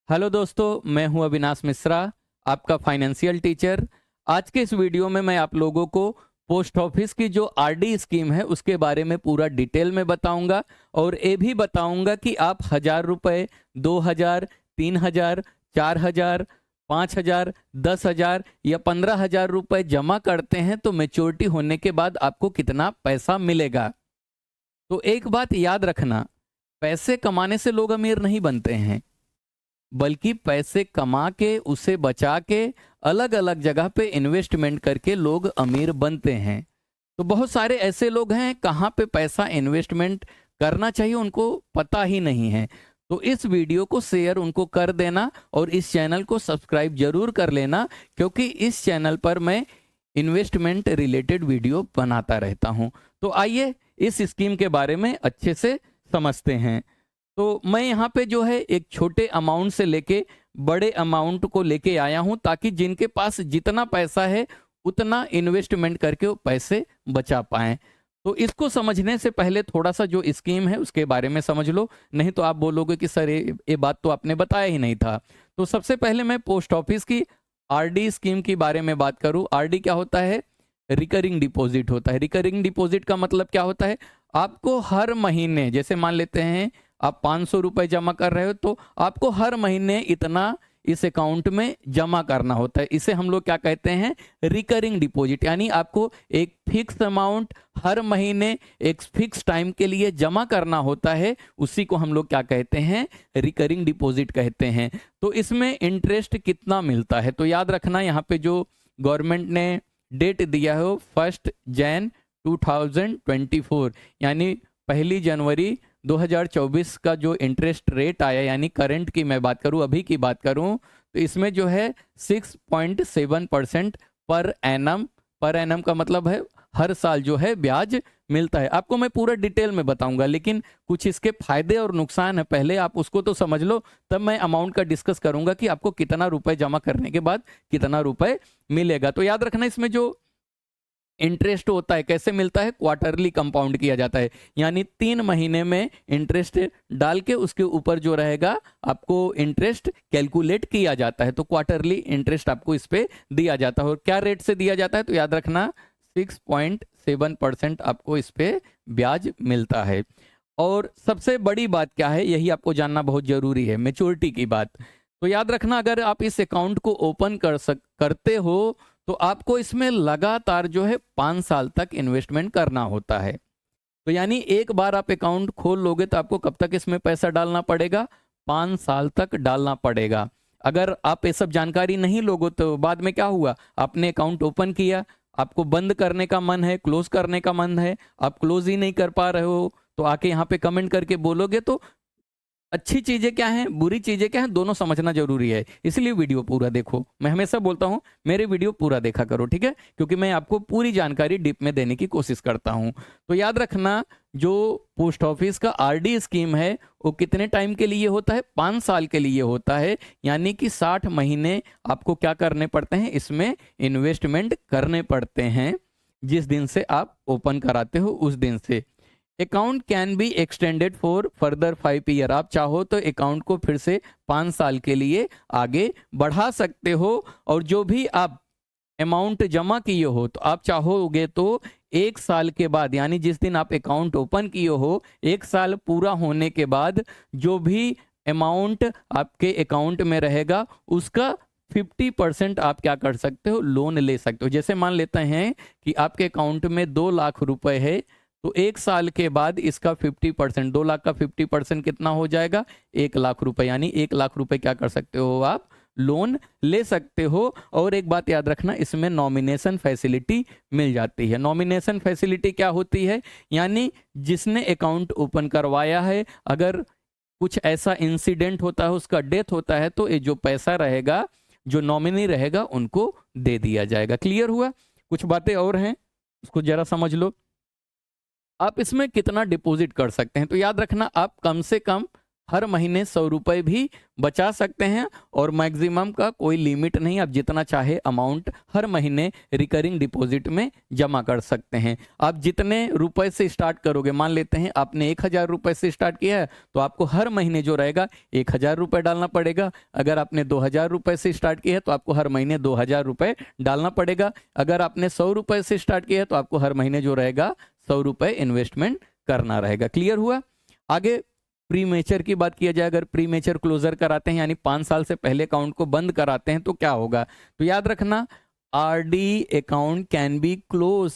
Hello दोस्तों, मैं हूं अविनाश मिश्रा, आपका फाइनेंशियल टीचर। आज के इस वीडियो में मैं आप लोगों को पोस्ट ऑफिस की जो आरडी स्कीम है उसके बारे में पूरा डिटेल में बताऊंगा और ये भी बताऊंगा कि आप 1,000 रुपये, 2,000, 3,000, 4,000, 5,000, 10,000 या 15,000 रुपये जमा करते हैं तो मैच्योरिटी होने के बाद आपको कितना पैसा मिलेगा। तो एक बात याद रखना, पैसे कमाने से लोग अमीर नहीं बनते हैं, बल्कि पैसे कमा के उसे बचा के अलग अलग जगह पे इन्वेस्टमेंट करके लोग अमीर बनते हैं। तो बहुत सारे ऐसे लोग हैं कहाँ पे पैसा इन्वेस्टमेंट करना चाहिए उनको पता ही नहीं है। तो इस वीडियो को शेयर उनको कर देना और इस चैनल को सब्सक्राइब जरूर कर लेना, क्योंकि इस चैनल पर मैं इन्वेस्टमेंट रिलेटेड वीडियो बनाता रहता हूँ। तो आइए इस स्कीम के बारे में अच्छे से समझते हैं। तो मैं यहाँ पे जो है एक छोटे अमाउंट से लेके बड़े अमाउंट को लेके आया हूँ, ताकि जिनके पास जितना पैसा है उतना इन्वेस्टमेंट करके वो पैसे बचा पाएं। तो इसको समझने से पहले थोड़ा सा जो स्कीम है उसके बारे में समझ लो, नहीं तो आप बोलोगे कि सर ये बात तो आपने बताया ही नहीं था। तो सबसे पहले मैं पोस्ट ऑफिस की आरडी स्कीम के बारे में बात करूँ। आरडी क्या होता है? रिकरिंग डिपॉजिट होता है। रिकरिंग डिपॉजिट का मतलब क्या होता है? आपको हर महीने, जैसे मान लेते हैं आप 500 रुपये जमा कर रहे हो, तो आपको हर महीने इतना इस अकाउंट में जमा करना होता है। इसे हम लोग क्या कहते हैं? Recurring deposit. यानी आपको एक फिक्स अमाउंट हर महीने एक फिक्स टाइम के लिए जमा करना होता है, उसी को हम लोग क्या कहते हैं? रिकरिंग डिपॉजिट कहते हैं। तो इसमें इंटरेस्ट कितना मिलता है? तो याद रखना, यहाँ पे जो गवर्नमेंट ने डेट दिया है वो 1 जनवरी 2024, यानी 1 जनवरी 2024 का जो इंटरेस्ट रेट आया, यानी करंट की मैं बात करूं, अभी की बात करूं, तो इसमें जो है 6.7% पर एनम। पर एनम का मतलब है हर साल जो है ब्याज मिलता है। आपको मैं पूरा डिटेल में बताऊंगा, लेकिन कुछ इसके फायदे और नुकसान है, पहले आप उसको तो समझ लो, तब मैं अमाउंट का डिस्कस करूंगा कि आपको कितना रुपए जमा करने के बाद कितना रुपए मिलेगा। तो याद रखना, इसमें जो इंटरेस्ट होता है कैसे मिलता है? क्वार्टरली कंपाउंड किया जाता है, यानी 3 महीने में इंटरेस्ट डाल के उसके ऊपर जो रहेगा आपको इंटरेस्ट कैलकुलेट किया जाता है। तो क्वार्टरली इंटरेस्ट आपको इस पे दिया जाता है। और क्या रेट से दिया जाता है? तो याद रखना 6.7% आपको इस पे ब्याज मिलता है। और सबसे बड़ी बात क्या है, यही आपको जानना बहुत जरूरी है, मैच्योरिटी की बात। तो याद रखना, अगर आप इस अकाउंट को ओपन करते हो तो आपको इसमें लगातार जो है 5 साल तक इन्वेस्टमेंट करना होता है। तो यानी एक बार आप अकाउंट खोल लोगे तो आपको कब तक इसमें पैसा डालना पड़ेगा? 5 साल तक डालना पड़ेगा। अगर आप ये सब जानकारी नहीं लोगे तो बाद में क्या हुआ? आपने अकाउंट ओपन किया, आपको बंद करने का मन है, क्लोज करने का मन है, आप क्लोज ही नहीं कर पा रहे हो, तो आके यहाँ पे कमेंट करके बोलोगे तो अच्छी चीजें क्या हैं, बुरी चीजें क्या हैं, दोनों समझना जरूरी है। इसलिए वीडियो पूरा देखो। मैं हमेशा बोलता हूं मेरे वीडियो पूरा देखा करो, ठीक है? क्योंकि मैं आपको पूरी जानकारी डीप में देने की कोशिश करता हूं। तो याद रखना, जो पोस्ट ऑफिस का आरडी स्कीम है वो कितने टाइम के लिए होता है? 5 साल के लिए होता है, यानी कि 60 महीने आपको क्या करने पड़ते हैं? इसमें इन्वेस्टमेंट करने पड़ते हैं। जिस दिन से आप ओपन कराते हो उस दिन से। Account can be extended for further 5 year. आप चाहो तो अकाउंट को फिर से 5 साल के लिए आगे बढ़ा सकते हो। और जो भी आप अमाउंट जमा किए हो, तो आप चाहोगे तो 1 साल के बाद, यानी जिस दिन आप अकाउंट ओपन किए हो, 1 साल पूरा होने के बाद जो भी अमाउंट आपके अकाउंट में रहेगा उसका 50% आप क्या कर सकते हो? लोन ले सकते हो। जैसे मान लेते हैं कि आपके अकाउंट में 2 लाख रुपए है, तो 1 साल के बाद इसका 50%, 2 लाख का 50% कितना हो जाएगा? 1 लाख रुपए। यानी 1 लाख रुपए क्या कर सकते हो? आप लोन ले सकते हो। और एक बात याद रखना, इसमें नॉमिनेशन फैसिलिटी मिल जाती है। नॉमिनेशन फैसिलिटी क्या होती है? यानी जिसने अकाउंट ओपन करवाया है, अगर कुछ ऐसा इंसिडेंट होता है, उसका डेथ होता है, तो ये जो पैसा रहेगा, जो नॉमिनी रहेगा, उनको दे दिया जाएगा। क्लियर हुआ? कुछ बातें और हैं, उसको जरा समझ लो। आप इसमें कितना डिपॉजिट कर सकते हैं? तो याद रखना, आप कम से कम हर महीने 100 रुपये भी बचा सकते हैं और मैक्सिमम का कोई लिमिट नहीं, आप जितना चाहे अमाउंट हर महीने रिकरिंग डिपॉजिट में जमा कर सकते हैं। आप जितने रुपए से स्टार्ट करोगे, मान लेते हैं आपने 1000 रुपये से स्टार्ट किया है तो आपको हर महीने जो रहेगा 1000 रुपये डालना पड़ेगा। अगर आपने 2000 रुपये से स्टार्ट किया है तो आपको हर महीने 2000 रुपये डालना पड़ेगा। अगर आपने 100 रुपये से स्टार्ट किया है तो आपको हर महीने जो रहेगा 100 रुपये इन्वेस्टमेंट करना रहेगा। क्लियर हुआ? आगे प्री मेचर की बात किया जाए, अगर प्री मेचर क्लोजर कराते हैं यानी 5 साल से पहले अकाउंट को बंद कराते हैं तो क्या होगा? तो याद रखना, RD account can be close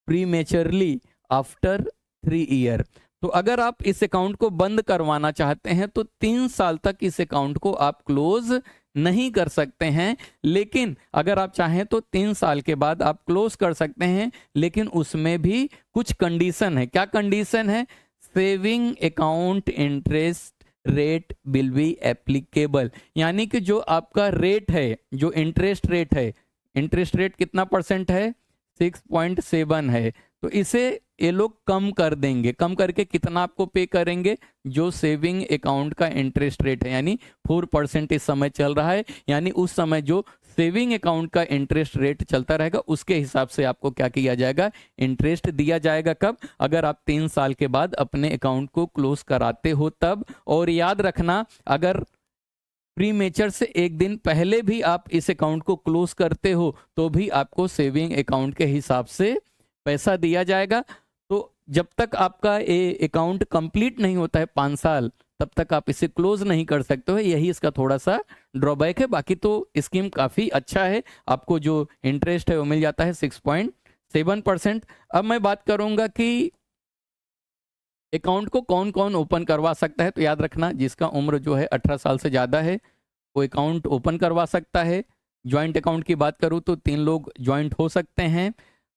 prematurely after 3 year. तो अगर आप इस अकाउंट को बंद करवाना चाहते हैं तो 3 साल तक इस अकाउंट को आप क्लोज नहीं कर सकते हैं, लेकिन अगर आप चाहें तो 3 साल के बाद आप क्लोज कर सकते हैं, लेकिन उसमें भी कुछ कंडीशन है। क्या कंडीशन है? Saving account interest rate will be applicable, यानी कि जो आपका रेट है, जो इंटरेस्ट रेट है, इंटरेस्ट रेट कितना परसेंट है? 6.7 है, तो इसे ये लोग कम कर देंगे। कम करके कितना आपको पे करेंगे? जो सेविंग अकाउंट का इंटरेस्ट रेट है, यानी 4% इस समय चल रहा है, यानी उस समय जो सेविंग अकाउंट का इंटरेस्ट रेट चलता रहेगा उसके हिसाब से आपको क्या किया जाएगा? इंटरेस्ट दिया जाएगा। कब? अगर आप 3 साल के बाद अपने अकाउंट को क्लोज कराते हो तब। और याद रखना, अगर प्री मेचर से एक दिन पहले भी आप इस अकाउंट को क्लोज करते हो तो भी आपको सेविंग अकाउंट के हिसाब से पैसा दिया जाएगा। तो जब तक आपका ये अकाउंट कंप्लीट नहीं होता है 5 साल, तब तक आप इसे क्लोज नहीं कर सकते हो। यही इसका थोड़ा सा ड्रॉबैक है, बाकी तो स्कीम काफ़ी अच्छा है। आपको जो इंटरेस्ट है वो मिल जाता है 6.7%। अब मैं बात करूंगा कि अकाउंट को कौन कौन ओपन करवा सकता है। तो याद रखना, जिसका उम्र जो है 18 साल से ज़्यादा है वो अकाउंट ओपन करवा सकता है। ज्वाइंट अकाउंट की बात करूँ तो 3 लोग ज्वाइंट हो सकते हैं।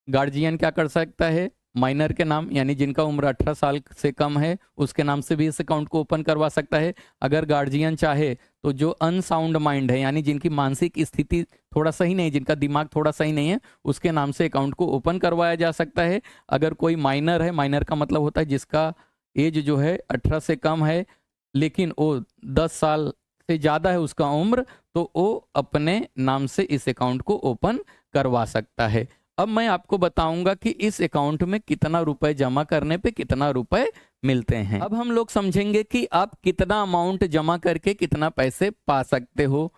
गार्जियन क्या कर सकता है? माइनर के नाम, यानी जिनका उम्र 18 साल से कम है उसके नाम से भी इस अकाउंट को ओपन करवा सकता है। अगर गार्जियन चाहे तो जो अनसाउंड माइंड है, यानी जिनकी मानसिक स्थिति थोड़ा सही नहीं, जिनका दिमाग थोड़ा सही नहीं है, उसके नाम से अकाउंट को ओपन करवाया जा सकता है। अगर कोई माइनर है, माइनर का मतलब होता है जिसका एज जो है 18 से कम है लेकिन वो 10 साल से ज़्यादा है उसका उम्र, तो वो अपने नाम से इस अकाउंट को ओपन करवा सकता है। अब मैं आपको बताऊंगा कि इस अकाउंट में कितना रुपए जमा करने पे कितना रुपए मिलते हैं। अब हम लोग समझेंगे कि आप कितना अमाउंट जमा करके कितना पैसे पा सकते हो।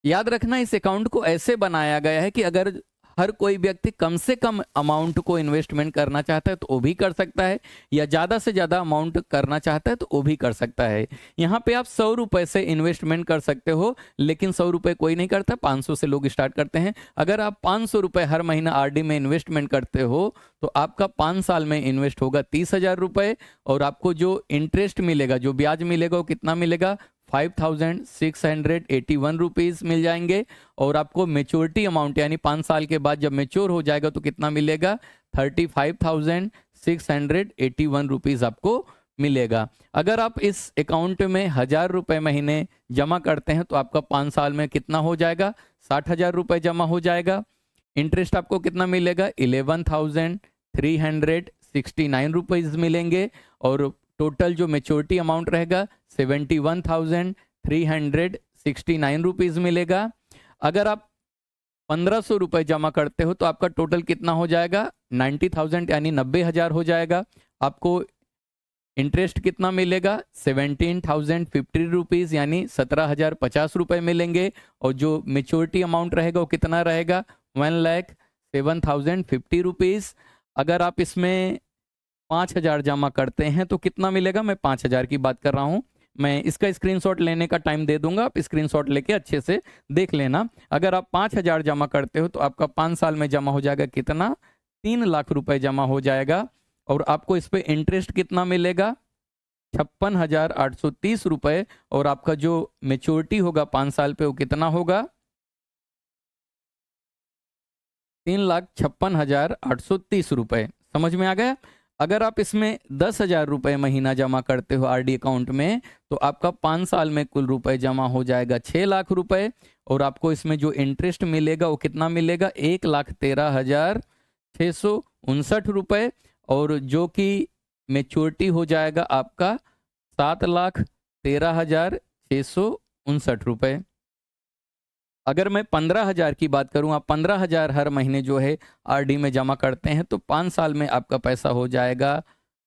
याद रखना, इस अकाउंट को ऐसे बनाया गया है कि अगर हर कोई व्यक्ति कम से कम अमाउंट को इन्वेस्टमेंट करना चाहता है तो वो भी कर सकता है, या ज़्यादा से ज़्यादा अमाउंट करना चाहता है तो वो भी कर सकता है। यहाँ पे आप 100 रुपये से इन्वेस्टमेंट कर सकते हो, लेकिन 100 रुपये कोई नहीं करता, 500 से लोग स्टार्ट करते हैं। अगर आप 500 रुपये हर महीना आरडी में इन्वेस्टमेंट करते हो तो आपका 5 साल में इन्वेस्ट होगा 30,000 रुपये, और आपको जो इंटरेस्ट मिलेगा, जो ब्याज मिलेगा, वो कितना मिलेगा? 5,681 रुपीज़ मिल जाएंगे। और आपको मेच्योरिटी अमाउंट, यानी 5 साल के बाद जब मेच्योर हो जाएगा तो कितना मिलेगा? 35,681 रुपीज़ आपको मिलेगा। अगर आप इस अकाउंट में 1000 रुपये महीने जमा करते हैं तो आपका 5 साल में कितना हो जाएगा? 60,000 रुपये जमा हो जाएगा। इंटरेस्ट आपको कितना मिलेगा? 11,369 रुपीज़ मिलेंगे, और टोटल जो मेच्योरिटी अमाउंट रहेगा 71,369 रुपीज़ मिलेगा। अगर आप 1500 रुपये जमा करते हो तो आपका टोटल कितना हो जाएगा? 90,000, यानी 90,000 हो जाएगा। आपको इंटरेस्ट कितना मिलेगा? 17,050 रुपीज़, यानी 17,050 रुपये मिलेंगे। और जो मेच्योरिटी अमाउंट रहेगा वो कितना रहेगा? 1,07,050 रुपीज़। अगर आप इसमें 5,000 जमा करते हैं तो कितना मिलेगा? मैं 5,000 की बात कर रहा हूँ। मैं इसका स्क्रीनशॉट लेने का टाइम दे दूंगा, आप स्क्रीनशॉट लेके अच्छे से देख लेना। अगर आप 5,000 जमा करते हो तो आपका 5 साल में जमा हो जाएगा कितना? 3 लाख रुपए जमा हो जाएगा। और आपको इस पे इंटरेस्ट कितना मिलेगा? 56,830 रुपए। और आपका जो मेच्योरिटी होगा 5 साल पे वो कितना होगा? 3,56,830 रुपए। समझ में आ गया? अगर आप इसमें 10,000 रुपये महीना जमा करते हो आरडी अकाउंट में तो आपका 5 साल में कुल रुपए जमा हो जाएगा 6 लाख रुपए। और आपको इसमें जो इंटरेस्ट मिलेगा वो कितना मिलेगा? 1,13,659 रुपये। और जो कि मेच्योरिटी हो जाएगा आपका 13,659 रुपये। अगर मैं 15,000 की बात करूं, आप 15,000 हर महीने जो है आरडी में जमा करते हैं तो 5 साल में आपका पैसा हो जाएगा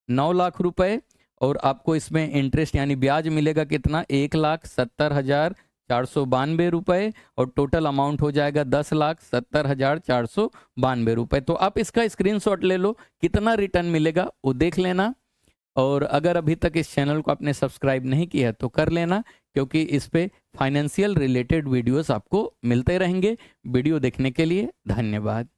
9 लाख रुपए, और आपको इसमें इंटरेस्ट यानी ब्याज मिलेगा कितना, 1,70,492 रुपये, और टोटल अमाउंट हो जाएगा 10,70,492 रुपये। तो आप इसका स्क्रीनशॉट ले लो, कितना रिटर्न मिलेगा वो देख लेना। और अगर अभी तक इस चैनल को आपने सब्सक्राइब नहीं किया तो कर लेना, क्योंकि इस पे फाइनेंशियल रिलेटेड वीडियोस आपको मिलते रहेंगे। वीडियो देखने के लिए धन्यवाद।